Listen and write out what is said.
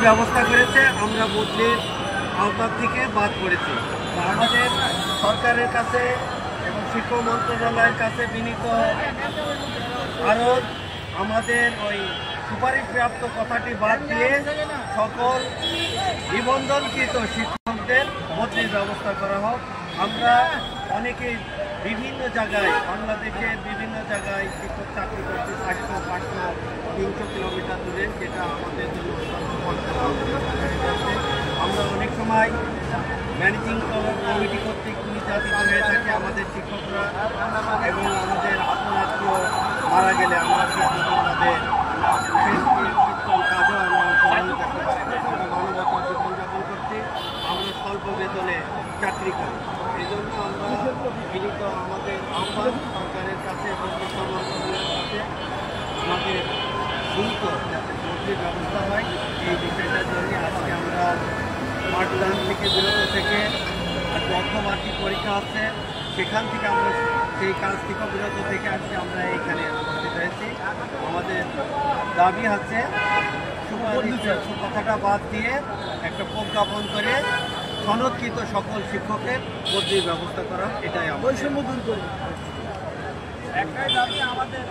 ব্যবস্থা করেছে, আমরা বদলির আওতা থেকে বাদ পড়েছি। আমাদের সরকারের কাছে এবং শিক্ষা মন্ত্রণালয়ের কাছে বিনীত আরও আমাদের ওই সুপারিশপ্রাপ্ত কথাটি বাদ দিয়ে সকল নিবন্ধনকৃত শিক্ষকদের বদলির ব্যবস্থা করা হোক। আমরা অনেকেই বিভিন্ন জায়গায়, বাংলাদেশের বিভিন্ন জায়গায় শিক্ষক চাকরি করছি 400-500-300 কিলোমিটার দূরে, যেটা আমাদের জন্য আমরা অনেক সময় ম্যানেজিং কমিটি কর্তৃক নির্যাতিত হয়ে থাকে। আমাদের শিক্ষকরা এবং আমাদের আত্মীয় মারা গেলে আমরা আমাদের কাজেও আমরা অংশগ্রহণ করতে পারি না। আমরা মানবতার জীবনযাপন করছি, আমরা স্বল্প বেতনে চাকরি করি। এই জন্য আমরা বিনীত আমাদের আহ্বান সরকারের কাছে এবং শিক্ষা মন্ত্রণালয়ের কাছে আমাদের দ্রুত যাতে বদলির ব্যবস্থা হয়, এই বিষয়টার জন্য আজকে আমরা পাঠদান থেকে বিরত থেকে অর্থমার্জিক পরীক্ষা আছে, সেখান থেকে আমরা সেই কাজ থেকে বিরত থেকে আজকে আমরা এইখানে উপস্থিত হয়েছি। আমাদের দাবি আছে কথাটা বাদ দিয়ে একটা প্রজ্ঞাপন করে সনদকৃত সকল শিক্ষকের বদলির ব্যবস্থা করা, এটাই আমরা বৈষম্য দূর করি। একটাই দাবি আমাদের